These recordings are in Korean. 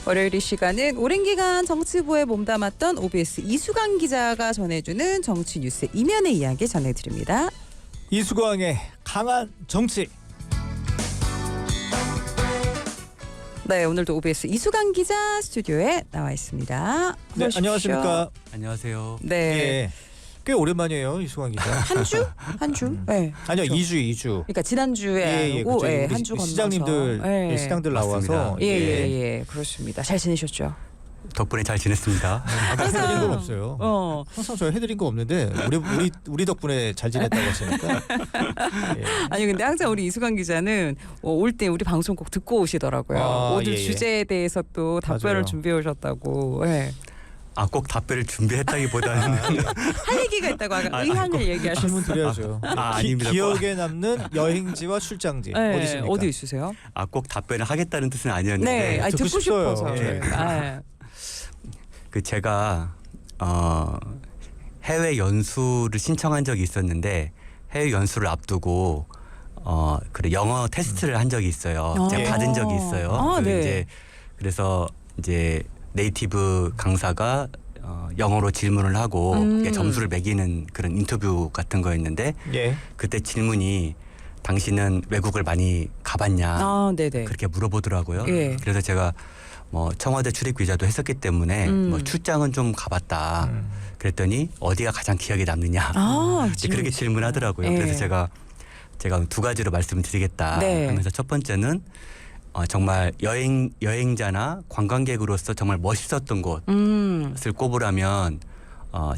월요일 이 시간은 오랜 기간 정치부에 몸담았던 OBS 이수강 기자가 전해주는 정치 뉴스 이면의 이야기 전해드립니다. 이수광의 강한 정치. 네, 오늘도 OBS 이수강 기자 스튜디오에 나와 있습니다. 네, 안녕하십니까. 안녕하세요. 네. 예, 꽤 오랜만이에요, 이수광 기자. 한 주? 한 주? 네. 아니요, 그렇죠. 2주. 그러니까 지난주에 아니고 그렇죠. 우리 한 주 건너서. 시장님들, 예. 시장들 나와서 예, 그렇습니다. 잘 지내셨죠? 덕분에 잘 지냈습니다. 해드린 건 없어요. 항상 저 해드린 거 없는데 우리 덕분에 잘 지냈다고 하시니까. 예. 아니 근데 항상 우리 이수강 기자는 올 때 우리 방송 꼭 듣고 오시더라고요. 오늘 예. 주제에 대해서 또 답변을 맞아요. 준비해 오셨다고. 예. 꼭 답변을 준비했다기보다는 할 얘기가 있다고 아까 의향을 얘기하셨어요. 질문 드려야죠. 아닙니다. 기억에 남는 여행지와 출장지 네, 어디십니까? 어디 있으세요? 꼭 답변을 하겠다는 뜻은 아니었는데 네, 아니, 듣고 듣고 싶어요. 싶어서. 예. 아, 제가 해외 연수를 신청한 적이 있었는데 해외 연수를 앞두고 그래 영어 테스트를 한 적이 있어요. 제가 받은 적이 있어요. 네. 그래서 이제 네이티브 강사가 영어로 질문을 하고 점수를 매기는 그런 인터뷰 같은 거였는데 예. 그때 질문이 당신은 외국을 많이 가봤냐 네네. 그렇게 물어보더라고요. 예. 그래서 제가 청와대 출입 기자도 했었기 때문에 출장은 좀 가봤다. 그랬더니 어디가 가장 기억에 남느냐. 이제 그렇게 질문하더라고요. 예. 그래서 제가 두 가지로 말씀을 드리겠다 네. 하면서 첫 번째는 정말 여행자나 관광객으로서 정말 멋있었던 곳을 꼽으라면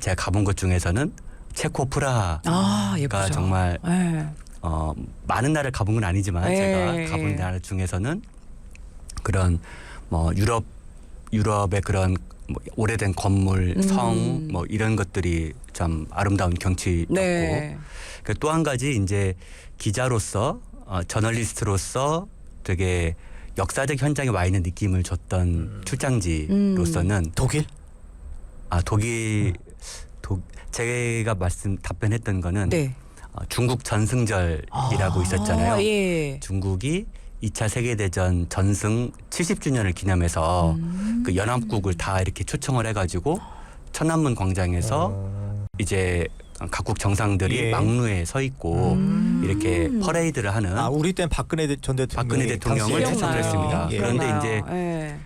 제가 가본 곳 중에서는 체코 프라하가 예쁘죠. 정말 예. 많은 나라를 가본 건 아니지만 제가 가본 나라 중에서는 그런 유럽의 그런 오래된 건물, 성 이런 것들이 참 아름다운 경치였고 네. 또 한 가지 이제 기자로서 저널리스트로서 되게 역사적 현장에 와 있는 느낌을 줬던 출장지로서는 독일? 제가 답변했던 거는 네. 중국 전승절이라고 있었잖아요. 예. 중국이 2차 세계대전 전승 70주년을 기념해서 그 연합국을 다 이렇게 초청을 해가지고 천안문 광장에서 이제 각국 정상들이 막루에 서 있고 이렇게 퍼레이드를 하는 우리 땐 박근혜 전 대통령을 기억나요. 초청을 했습니다. 예. 그런데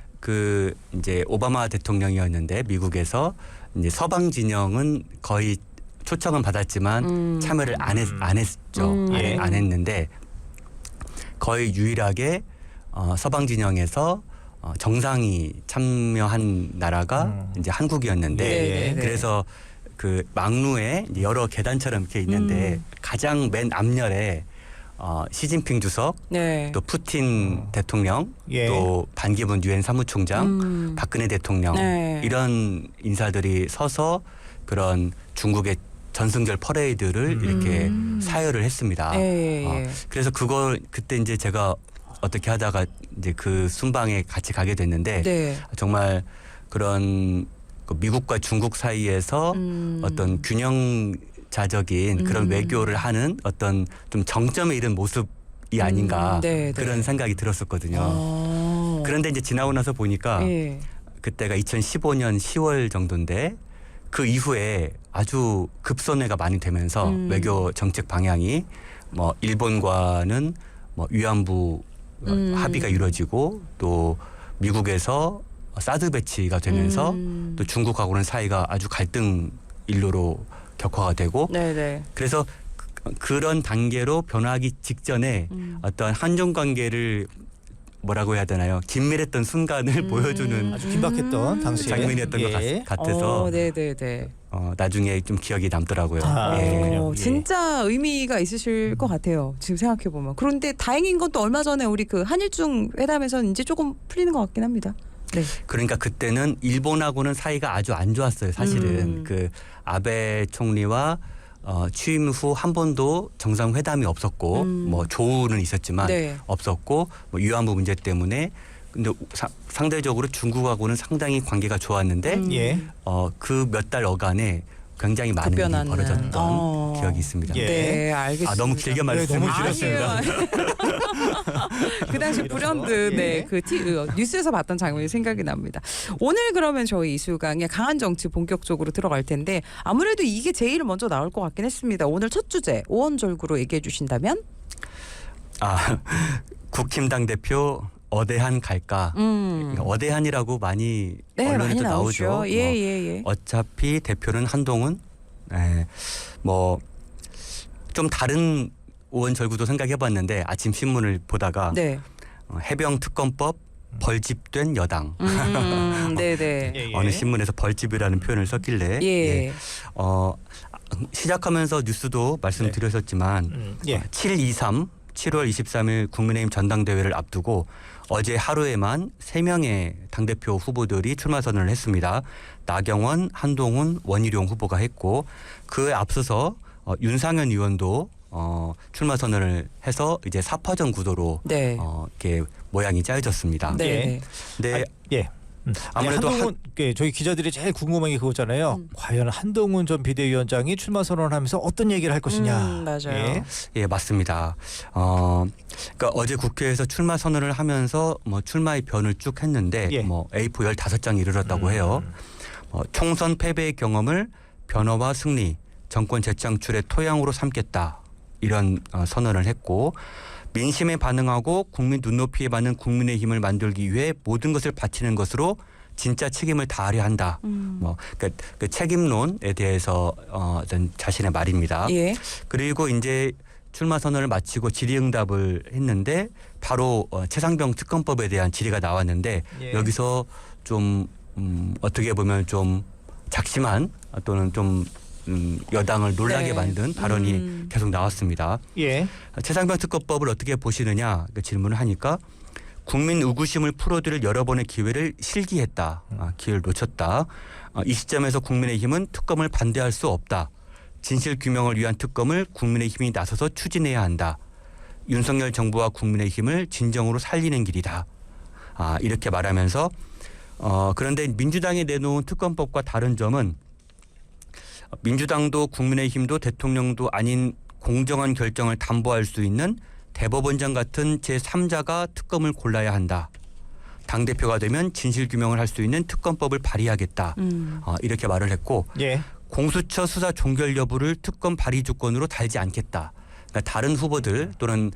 이제 오바마 대통령이었는데 미국에서 이제 서방 진영은 거의 초청은 받았지만 참여를 안 했죠. 안 했는데 거의 유일하게 서방 진영에서 정상이 참여한 나라가 이제 한국이었는데 그래서 그 막루에 여러 계단처럼 이렇게 있는데 가장 맨 앞열에 시진핑 주석, 또 푸틴 대통령, 또 반기문 유엔 사무총장, 박근혜 대통령 이런 인사들이 서서 그런 중국의 전승절 퍼레이드를 이렇게 사열을 했습니다. 그래서 그때 이제 제가 어떻게 하다가 이제 그 순방에 같이 가게 됐는데 정말 그런 미국과 중국 사이에서 어떤 균형자적인 그런 외교를 하는 어떤 좀 정점에 이른 모습이 아닌가 그런 생각이 들었었거든요. 그런데 이제 지나고 나서 보니까 그때가 2015년 10월 정도인데 그 이후에 아주 급선회가 많이 되면서 외교 정책 방향이 일본과는 위안부 합의가 이루어지고 또 미국에서 사드 배치가 되면서 또 중국하고는 사이가 아주 갈등 일로로 격화가 되고 그래서 그런 단계로 변화하기 직전에 어떤 한중 관계를 뭐라고 해야 되나요? 긴밀했던 순간을 보여주는 아주 긴박했던 당시 장면이었던 것 같아서 나중에 좀 기억이 남더라고요. 진짜 의미가 있으실 것 같아요. 지금 생각해 보면. 그런데 다행인 건 또 얼마 전에 우리 그 한일중 회담에서는 이제 조금 풀리는 것 같긴 합니다. 네. 그러니까 그때는 일본하고는 사이가 아주 안 좋았어요. 사실은 그 아베 총리와 취임 후 한 번도 정상회담이 없었고 조우는 있었지만 없었고 위안부 문제 때문에 근데 상대적으로 중국하고는 상당히 관계가 좋았는데 그 몇 달 어간에 굉장히 많은 일이 급변하는. 벌어졌던 기억이 있습니다. 예. 네, 알겠습니다. 너무 길게 말씀을 너무 길었습니다. 아니에요. 그 당시 불현듯 예. 네, 그 뉴스에서 봤던 장면이 생각이 납니다. 오늘 그러면 저희 이수강의 강한 정치 본격적으로 들어갈 텐데 아무래도 이게 제일 먼저 나올 것 같긴 했습니다. 오늘 첫 주제 오원절구로 얘기해 주신다면? 국힘당 대표 어대한 갈까? 어대한이라고 많이 네, 언론에도 많이 나오죠. 나오죠. 예. 어차피 대표는 한동훈. 뭐 좀 다른 오원절구도 생각해봤는데 아침 신문을 보다가 네. 해병 특검법 벌집된 여당. 네네. 예. 어느 신문에서 벌집이라는 표현을 썼길래 예. 시작하면서 뉴스도 말씀드렸었지만 7.23 7월 23일 국민의힘 전당대회를 앞두고 어제 하루에만 3명의 당대표 후보들이 출마 선언을 했습니다. 나경원, 한동훈, 원희룡 후보가 했고 그에 앞서서 윤상현 의원도 출마 선언을 해서 이제 4파전 구도로 네. 이렇게 모양이 짜여졌습니다. 네. 근데 예. 아무래도 한동훈 저희 기자들이 제일 궁금한 게 그거잖아요. 과연 한동훈 전 비대위원장이 출마 선언을 하면서 어떤 얘기를 할 것이냐. 맞아요. 예, 맞습니다. 그러니까 어제 국회에서 출마 선언을 하면서 뭐 출마의 변을 쭉 했는데 뭐 A4 15장이 이르렀다고 해요. 총선 패배의 경험을 변화와 승리, 정권 재창출의 토양으로 삼겠다. 이런 선언을 했고 민심에 반응하고 국민 눈높이에 맞는 국민의힘을 만들기 위해 모든 것을 바치는 것으로 진짜 책임을 다하려 한다. 그러니까 그 책임론에 대해서 어떤 자신의 말입니다. 예. 그리고 이제 출마 선언을 마치고 질의응답을 했는데 바로 최상병 특검법에 대한 질의가 나왔는데 여기서 좀 어떻게 보면 좀 작심한 또는 좀 여당을 놀라게 만든 발언이 계속 나왔습니다. 최상병 특검법을 어떻게 보시느냐 질문을 하니까 국민 의구심을 풀어드릴 여러 번의 기회를 실기했다. 기회를 놓쳤다. 이 시점에서 국민의힘은 특검을 반대할 수 없다. 진실규명을 위한 특검을 국민의힘이 나서서 추진해야 한다. 윤석열 정부와 국민의힘을 진정으로 살리는 길이다. 이렇게 말하면서 그런데 민주당이 내놓은 특검법과 다른 점은 민주당도 국민의힘도 대통령도 아닌 공정한 결정을 담보할 수 있는 대법원장 같은 제3자가 특검을 골라야 한다. 당대표가 되면 진실규명을 할 수 있는 특검법을 발의하겠다. 이렇게 말을 했고 공수처 수사 종결 여부를 특검 발의 조건으로 달지 않겠다. 그러니까 다른 후보들 또는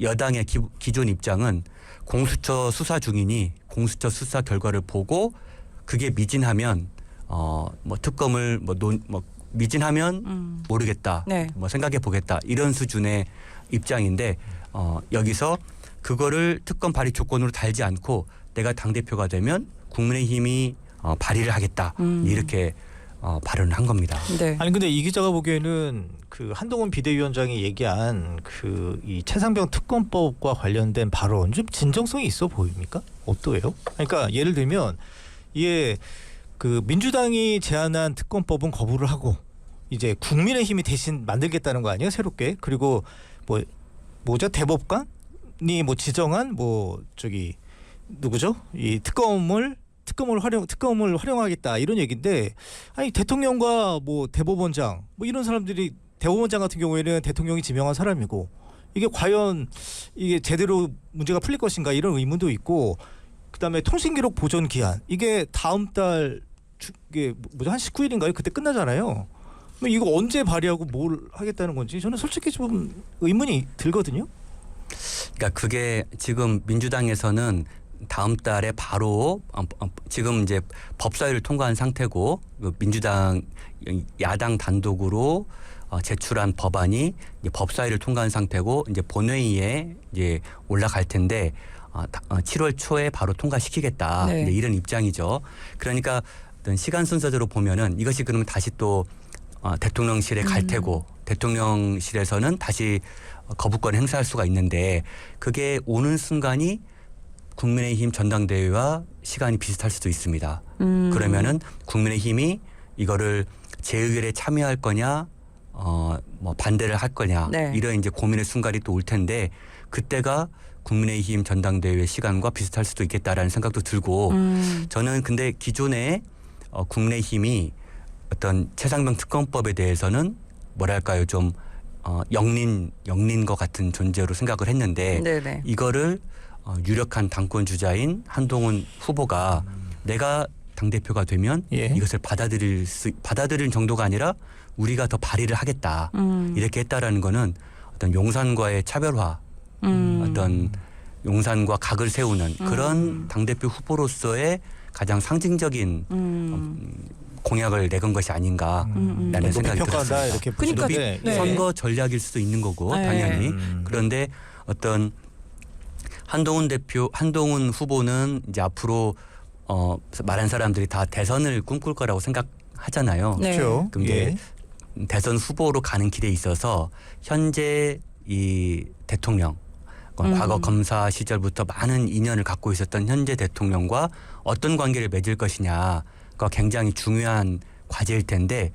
여당의 기존 입장은 공수처 수사 중이니 공수처 수사 결과를 보고 그게 미진하면 뭐 특검을 미진하면 모르겠다. 뭐 생각해 보겠다. 이런 수준의 입장인데 여기서 그거를 특검 발의 조건으로 달지 않고 내가 당대표가 되면 국민의힘이 발의를 하겠다. 이렇게 발언을 한 겁니다. 아니 근데 이 기자가 보기에는 그 한동훈 비대위원장이 얘기한 그 이 최상병 특검법과 관련된 발언 좀 진정성이 있어 보입니까? 어떠해요? 그러니까 예를 들면 이게 그 민주당이 제안한 특검법은 거부를 하고 이제 국민의힘이 대신 만들겠다는 거 아니에요? 새롭게. 그리고 뭐죠? 대법관이 뭐 지정한 뭐 저기 누구죠? 이 특검을 활용하겠다 이런 얘기인데 아니 대통령과 뭐 대법원장 뭐 이런 사람들이 대법원장 같은 경우에는 대통령이 지명한 사람이고 이게 과연 이게 제대로 문제가 풀릴 것인가 이런 의문도 있고 그다음에 통신기록 보존 기한 이게 다음 달 이게 뭐죠? 한 19일인가요? 그때 끝나잖아요. 이거 언제 발의하고 뭘 하겠다는 건지 저는 솔직히 좀 의문이 들거든요. 그러니까 그게 지금 민주당에서는 다음 달에 바로 지금 이제 법사위를 통과한 상태고 민주당 야당 단독으로 제출한 법안이 이제 법사위를 통과한 상태고 이제 본회의에 이제 올라갈 텐데 7월 초에 바로 통과시키겠다. 이제 이런 입장이죠. 그러니까 어떤 시간 순서대로 보면은 이것이 그러면 다시 또 대통령실에 갈 테고 대통령실에서는 다시 거부권 행사할 수가 있는데 그게 오는 순간이 국민의힘 전당대회와 시간이 비슷할 수도 있습니다. 그러면은 국민의힘이 이거를 재의결에 참여할 거냐, 뭐 반대를 할 거냐 이런 이제 고민의 순간이 또 올 텐데 그때가 국민의힘 전당대회 시간과 비슷할 수도 있겠다라는 생각도 들고 저는 근데 기존에 국민의힘이 어떤 최상병 특검법에 대해서는 뭐랄까요 좀 영린 것 같은 존재로 생각을 했는데 네네. 이거를 유력한 당권 주자인 한동훈 후보가 내가 당 대표가 되면 예. 이것을 받아들일 정도가 아니라 우리가 더 발의를 하겠다 이렇게 했다라는 거는 어떤 용산과의 차별화, 어떤 용산과 각을 세우는 그런 당 대표 후보로서의 가장 상징적인 공약을 내건 것이 아닌가라는 높이 생각이 평가한다 들었습니다. 이렇게 그러니까 보시는데 네. 선거 전략일 수도 있는 거고 네. 당연히 그런데 어떤 한동훈 후보는 이제 앞으로 말한 사람들이 다 대선을 꿈꿀 거라고 생각하잖아요. 네. 그렇죠. 근데 대선 후보로 가는 길에 있어서 현재 이 대통령 과거 검사 시절부터 많은 인연을 갖고 있었던 현재 대통령과 어떤 관계를 맺을 것이냐가 굉장히 중요한 과제일 텐데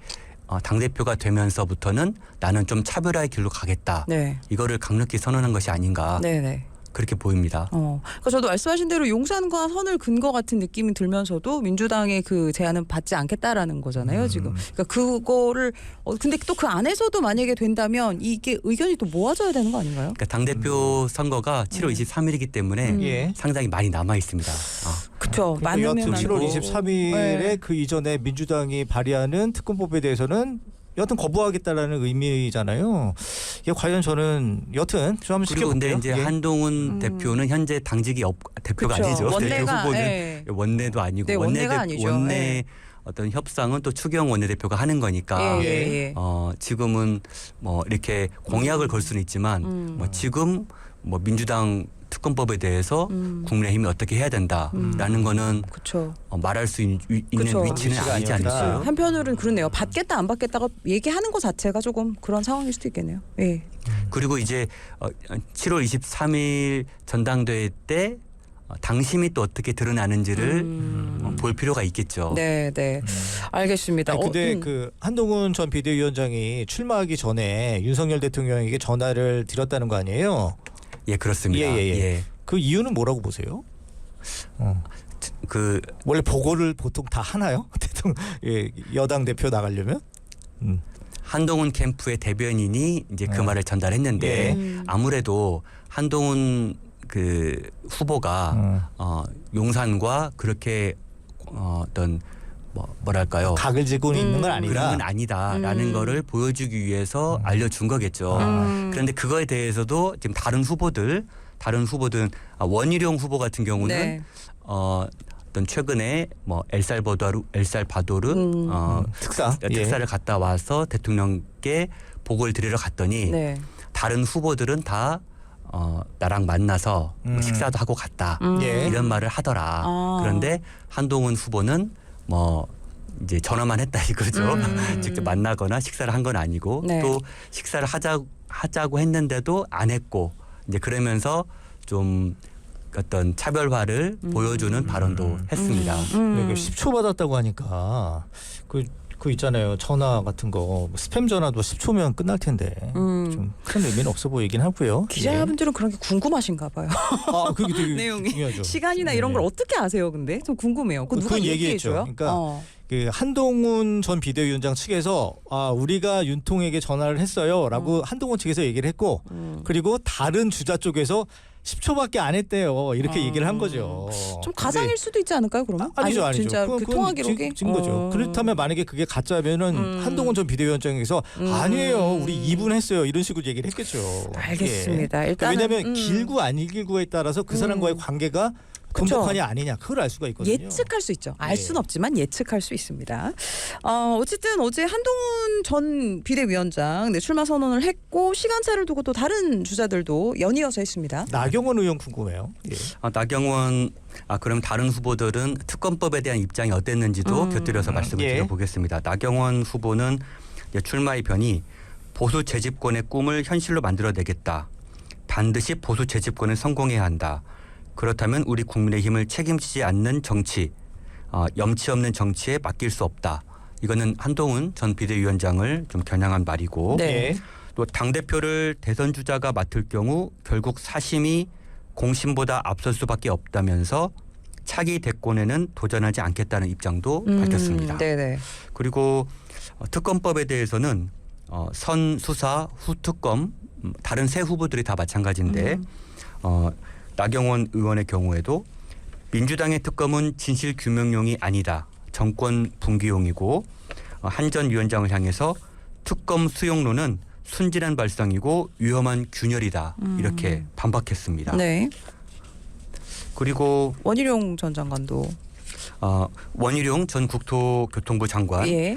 당대표가 되면서부터는 나는 좀 차별화의 길로 가겠다. 네. 이거를 강력히 선언한 것이 아닌가 네네. 그렇게 보입니다. 그러니까 저도 말씀하신 대로 용산과 선을 근 것 같은 느낌이 들면서도 민주당의 그 제안은 받지 않겠다라는 거잖아요, 지금. 그러니까 그거를 근데 또 그 안에서도 만약에 된다면 이게 의견이 또 모아져야 되는 거 아닌가요? 그러니까 당대표 선거가 7월 23일이기 때문에 예. 상당히 많이 남아 있습니다. 그렇죠. 그러니까 여하튼 많으면 7월 많고. 23일에 네. 그 이전에 민주당이 발의하는 특검법에 대해서는 여튼 거부하겠다라는 의미잖아요. 이게 과연 저는 여튼 좀 한번 그리고 근데 지켜볼게요. 이제 예. 한동훈 대표는 현재 당직이 대표가 그쵸. 아니죠. 대표 원내가, 후보는 예. 원내도 아니고 네, 원내가 아니죠. 원내 예. 어떤 협상은 또 추경 원내대표가 하는 거니까 예. 지금은 뭐 이렇게 공약을 걸 수는 있지만 뭐 지금 뭐 민주당 특검법에 대해서 국민의힘이 어떻게 해야 된다라는 거는 그렇죠. 말할 수 있는 그쵸. 위치는 위치가 아니지 아니었다. 않을까요? 한편으로는 그러네요. 받겠다 안 받겠다가 얘기하는 것 자체가 조금 그런 상황일 수도 있겠네요. 예. 그리고 이제 7월 23일 전당대회 때 당심이 또 어떻게 드러나는지를 볼 필요가 있겠죠. 네. 알겠습니다. 아니, 근데 그 한동훈 전 비대위원장이 출마하기 전에 윤석열 대통령에게 전화를 드렸다는 거 아니에요? 예, 그렇습니다. 예. 그 이유는 뭐라고 보세요? 그 원래 보고를 보통 다 하나요? 대통령 여당 대표 나가려면? 한동훈 캠프의 대변인이 이제 그 네. 말을 전달했는데 예. 아무래도 한동훈 그 후보가 용산과 그렇게 어떤 뭐랄까요? 각을 지고 있는 건 아니다. 그런 건 아니다라는 거를 보여주기 위해서 알려준 거겠죠. 그런데 그거에 대해서도 지금 다른 후보들은 원희룡 후보 같은 경우는 네. 어떤 최근에 뭐 엘살바도르 특사를 갔다 와서 대통령께 보고를 드리러 갔더니 네. 다른 후보들은 다 나랑 만나서 뭐 식사도 하고 갔다 예. 이런 말을 하더라. 그런데 한동훈 후보는 뭐 이제 전화만 했다 이거죠. 직접 만나거나 식사를 한 건 아니고 네. 또 식사를 하자고 했는데도 안 했고 이제 그러면서 좀 어떤 차별화를 보여주는 발언도 했습니다. 그 10초 받았다고 하니까 그 있잖아요. 전화 같은 거 스팸 전화도 10초면 끝날 텐데 좀 큰 의미는 없어 보이긴 하고요. 기자분들은 그런 게 궁금하신가 봐요. 그게 되게 내용이 중요하죠. 시간이나 이런 걸 어떻게 아세요? 근데 좀 궁금해요. 그거 누가 그건 얘기해줘요? 얘기했죠. 그러니까 그 한동훈 전 비대위원장 측에서 우리가 윤통에게 전화를 했어요라고 한동훈 측에서 얘기를 했고 그리고 다른 주자 쪽에서 10초밖에 안 했대요. 이렇게 얘기를 한 거죠. 좀 가상일 수도 있지 않을까요? 그러면? 아니죠. 진짜 그 그건 통화 기록이 증 거죠. 그렇다면 만약에 그게 가짜면은 한동훈 전 비대위원장에서 아니에요. 우리 2분 했어요. 이런 식으로 얘기를 했겠죠. 알겠습니다. 예. 일단은 왜냐하면 길고 안 길고에 따라서 그 사람과의 관계가 그쵸. 돈독하냐 아니냐 그걸 알 수가 있거든요. 예측할 수 있죠. 알 예. 수는 없지만 예측할 수 있습니다. 어쨌든 어제 한동훈 전 비대위원장 출마 선언을 했고 시간차를 두고 또 다른 주자들도 연이어서 했습니다. 나경원 의원 궁금해요. 예. 나경원 그럼 다른 후보들은 특검법에 대한 입장이 어땠는지도 곁들여서 말씀을 예. 드려보겠습니다. 나경원 후보는 출마의 변이 보수 재집권의 꿈을 현실로 만들어내겠다. 반드시 보수 재집권을 성공해야 한다. 그렇다면 우리 국민의힘을 책임지지 않는 정치, 염치 없는 정치에 맡길 수 없다. 이거는 한동훈 전 비대위원장을 좀 겨냥한 말이고 네. 또 당대표를 대선 주자가 맡을 경우 결국 사심이 공심보다 앞설 수밖에 없다면서 차기 대권에는 도전하지 않겠다는 입장도 밝혔습니다. 네네. 그리고 특검법에 대해서는 선 수사 후 특검 다른 세 후보들이 다 마찬가지인데 나경원 의원의 경우에도 민주당의 특검은 진실 규명용이 아니다. 정권 붕괴용이고 한 전 위원장을 향해서 특검 수용론은 순진한 발상이고 위험한 균열이다. 이렇게 반박했습니다. 네. 그리고 원희룡 전 장관도 원희룡 전 국토교통부 장관 예.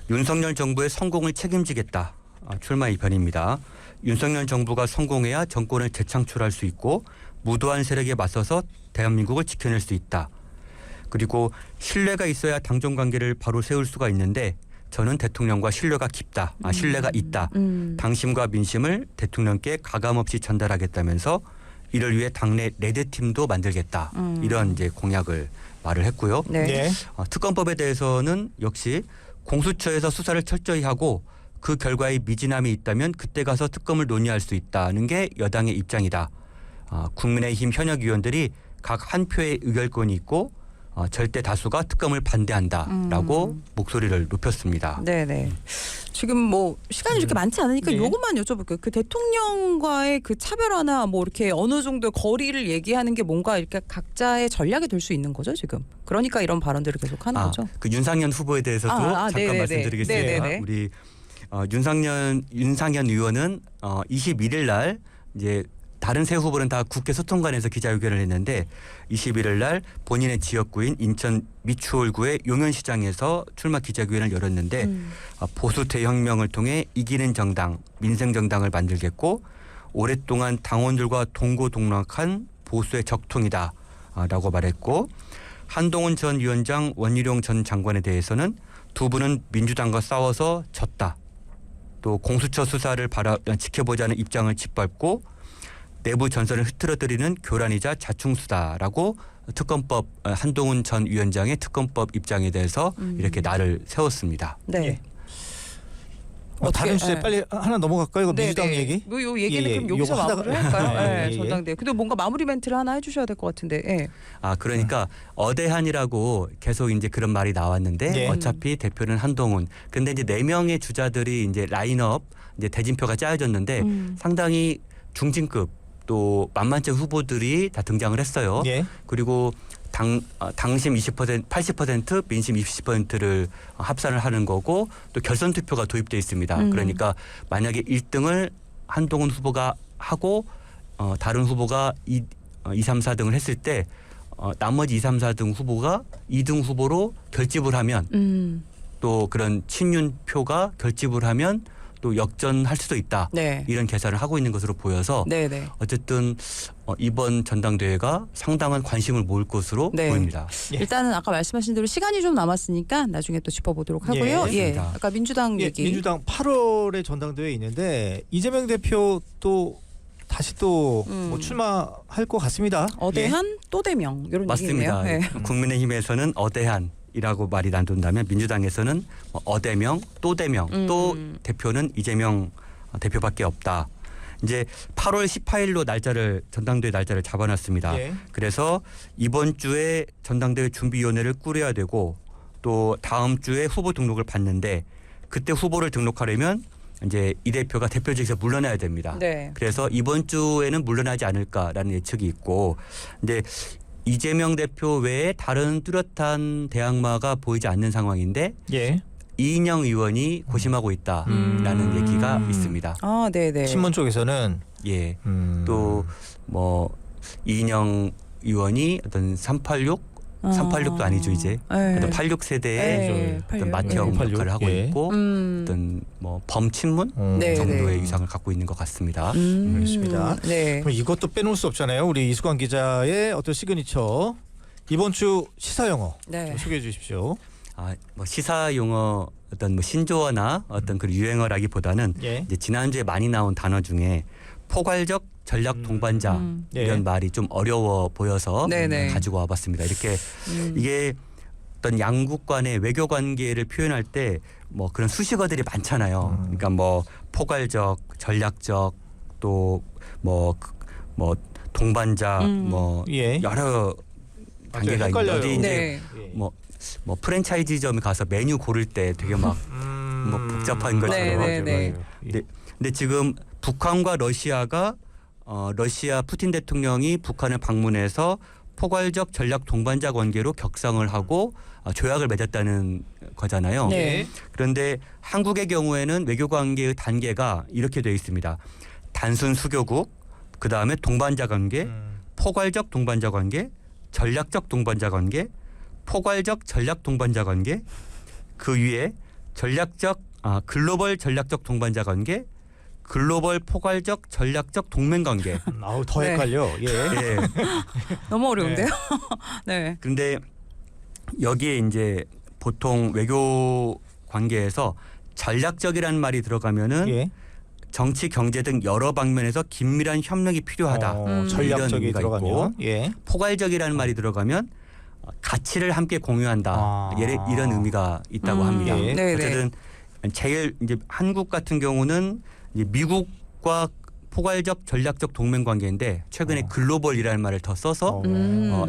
윤석열 정부의 성공을 책임지겠다. 출마 이변입니다. 윤석열 정부가 성공해야 정권을 재창출할 수 있고 무도한 세력에 맞서서 대한민국을 지켜낼 수 있다. 그리고 신뢰가 있어야 당정 관계를 바로 세울 수가 있는데 저는 대통령과 신뢰가 깊다. 신뢰가 있다. 당심과 민심을 대통령께 가감없이 전달하겠다면서 이를 위해 당내 레드팀도 만들겠다. 이런 이제 공약을 말을 했고요. 네. 예. 특검법에 대해서는 역시 공수처에서 수사를 철저히 하고 그 결과에 미진함이 있다면 그때 가서 특검을 논의할 수 있다는 게 여당의 입장이다. 국민의힘 현역 의원들이 각 한 표의 의결권이 있고 절대 다수가 특검을 반대한다라고 목소리를 높였습니다. 네네. 지금 뭐 시간이 이렇게 많지 않으니까 네. 요것만 여쭤볼게요. 그 대통령과의 그 차별화나 뭐 이렇게 어느 정도 거리를 얘기하는 게 뭔가 이렇게 각자의 전략이 될 수 있는 거죠 지금. 그러니까 이런 발언들을 계속 하는 거죠. 그 윤상현 후보에 대해서도 잠깐 네네네. 말씀드리겠습니다. 네네네. 우리 윤상현 의원은 21일 날 이제 다른 세 후보는 다 국회 소통관에서 기자회견을 했는데 21일 날 본인의 지역구인 인천 미추홀구의 용현시장에서 출마 기자회견을 열었는데 보수 대혁명을 통해 이기는 정당, 민생정당을 만들겠고 오랫동안 당원들과 동고동락한 보수의 적통이다 라고 말했고 한동훈 전 위원장, 원희룡 전 장관에 대해서는 두 분은 민주당과 싸워서 졌다. 또 공수처 수사를 지켜보자는 입장을 짓밟고 내부 전선을 흐트러뜨리는 교란이자 자충수다라고 특검법 한동훈 전 위원장의 특검법 입장에 대해서 이렇게 날을 세웠습니다. 네. 예. 어떻게, 다른 주제 예. 빨리 하나 넘어갈까요? 이거 민주당 네네. 얘기? 뭐 요 얘기는 예, 그럼 여기서 요거 하다가- 마무리를 할까요? 예, 네, 예. 전당대. 근데 뭔가 마무리 멘트를 하나 해주셔야 될 것 같은데. 예. 그러니까 어대한이라고 계속 이제 그런 말이 나왔는데 예. 어차피 대표는 한동훈. 근데 이제 4명의 주자들이 이제 라인업 이제 대진표가 짜여졌는데 상당히 중진급 또 만만치 후보들이 다 등장을 했어요. 예. 그리고 당심 20%, 80%, 민심 20%를 합산을 하는 거고 또 결선 투표가 도입돼 있습니다. 그러니까 만약에 1등을 한동훈 후보가 하고 다른 후보가 2, 3, 4등을 했을 때 나머지 2, 3, 4등 후보가 2등 후보로 결집을 하면 또 그런 친윤표가 결집을 하면 또 역전할 수도 있다. 네. 이런 계산을 하고 있는 것으로 보여서 네네. 어쨌든 이번 전당대회가 상당한 관심을 모을 것으로 네. 보입니다. 예. 일단은 아까 말씀하신 대로 시간이 좀 남았으니까 나중에 또 짚어보도록 하고요. 예, 예. 알겠습니다. 아까 민주당 예, 얘기. 민주당 8월에 전당대회 있는데 이재명 대표 또 다시 또 뭐 출마할 것 같습니다. 어대한 또 대명 이런 맞습니다. 얘기네요. 예. 국민의힘에서는 어대한이라고 말이 나돈다면 민주당에서는 어대명, 또 대명, 또 대표는 이재명 대표밖에 없다. 이제 8월 18일로 전당대회 날짜를 잡아놨습니다. 예. 그래서 이번 주에 전당대회 준비위원회를 꾸려야 되고 또 다음 주에 후보 등록을 받는데 그때 후보를 등록하려면 이제 이 대표가 대표직에서 물러나야 됩니다. 네. 그래서 이번 주에는 물러나지 않을까라는 예측이 있고, 근데 이재명 대표 외에 다른 뚜렷한 대항마가 보이지 않는 상황인데 예. 이인영 의원이 고심하고 있다라는 얘기가 있습니다. 아, 네네. 신문 쪽에서는 예, 또 뭐 이인영 의원이 어떤 386도 아니죠 이제 네. 86 세대의 네, 어떤 86. 맏형 예. 역할을 하고 예. 있고 어떤 뭐 범친문 네, 정도의 네. 위상을 갖고 있는 것 같습니다. 알겠습니다. 네. 그럼 이것도 빼놓을 수 없잖아요. 우리 이수관 기자의 어떤 시그니처 이번 주 시사 영어 네. 좀 소개해 주십시오. 뭐 시사 용어 어떤 뭐 신조어나 어떤 그 유행어라기보다는 예. 이제 지난주에 많이 나온 단어 중에 포괄적 전략 동반자 예. 이런 말이 좀 어려워 보여서 네네. 가지고 와봤습니다. 이렇게 이게 어떤 양국 간의 외교 관계를 표현할 때 뭐 그런 수식어들이 많잖아요. 그러니까 뭐 포괄적, 전략적 또 뭐 동반자 뭐 예. 여러 단계가 헷갈려요. 있는데 이제 네. 예. 뭐 프랜차이즈점에 가서 메뉴 고를 때 되게 막 뭐 복잡한 것처럼. 네, 네. 근데 지금 북한과 러시아가 러시아 푸틴 대통령이 북한을 방문해서 포괄적 전략 동반자 관계로 격상을 하고 조약을 맺었다는 거잖아요. 네. 그런데 한국의 경우에는 외교 관계의 단계가 이렇게 되어 있습니다. 단순 수교국, 그 다음에 동반자 관계, 포괄적 동반자 관계, 전략적 동반자 관계, 포괄적 전략 동반자 관계, 그 위에 글로벌 전략적 동반자 관계, 글로벌 포괄적 전략적 동맹 관계. 아우 더 네. 헷갈려. 예. 예. 너무 어려운데요. 네. 그런데 여기에 이제 보통 외교 관계에서 전략적이라는 말이 들어가면은 예. 정치, 경제 등 여러 방면에서 긴밀한 협력이 필요하다. 전략적이 이런 의미가 들어가면 있고, 예. 포괄적이라는 말이 들어가면 가치를 함께 공유한다. 이런 의미가 있다고 합니다. 예. 네, 어쨌든 제일 이제 한국 같은 경우는 이제 미국과 포괄적 전략적 동맹 관계인데 최근에 글로벌이라는 말을 더 써서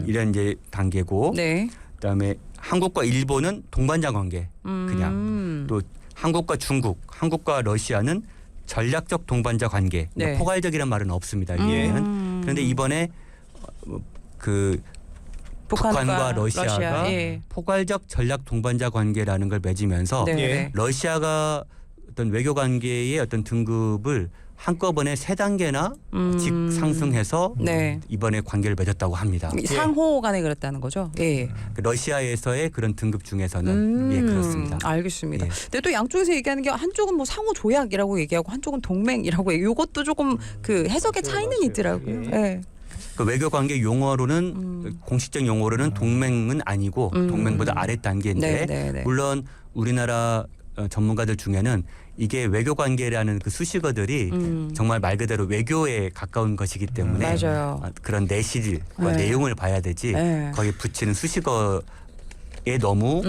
이런 이제 단계고, 네. 그다음에 한국과 일본은 동반자 관계. 그냥 또 한국과 중국, 한국과 러시아는 전략적 동반자 관계. 네. 포괄적이란 말은 없습니다. 여기에는. 그런데 이번에 그 북한과 러시아가 예. 포괄적 전략 동반자 관계라는 걸 맺으면서 네. 예. 네. 러시아가 어떤 외교 관계의 어떤 등급을 한꺼번에 3단계나 상승해서 네. 이번에 관계를 맺었다고 합니다. 상호 간에 그랬다는 거죠. 예. 러시아에서의 그런 등급 중에서는 예, 그렇습니다. 알겠습니다. 예. 근데 또 양쪽에서 얘기하는 게 한쪽은 뭐 상호 조약이라고 얘기하고 한쪽은 동맹이라고 얘기. 이것도 조금 그 해석의 차이는 맞아요. 있더라고요. 예. 예. 그 외교 관계 용어로는 공식적 용어로는 동맹은 아니고 동맹보다 아래 단계인데 네, 네. 물론 우리나라 전문가들 중에는 이게 외교 관계라는 그 수식어들이 정말 말 그대로 외교에 가까운 것이기 때문에 맞아요. 그런 내실과 네. 내용을 봐야 되지 네. 거기에 붙이는 수식어에 너무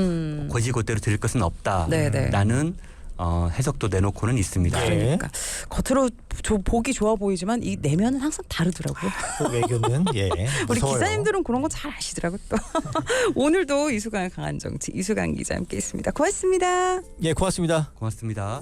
고지고대로 들을 것은 네, 네. 없다라는 해석도 내놓고는 있습니다. 예. 그러니까 겉으로 보기 좋아 보이지만 이 내면은 항상 다르더라고요. 그 외교는 예. 우리 무서워요. 기자님들은 그런 거 잘 아시더라고요. 또 오늘도 이수강 강한 정치 이수강 기자 함께했습니다. 고맙습니다. 예, 고맙습니다. 고맙습니다.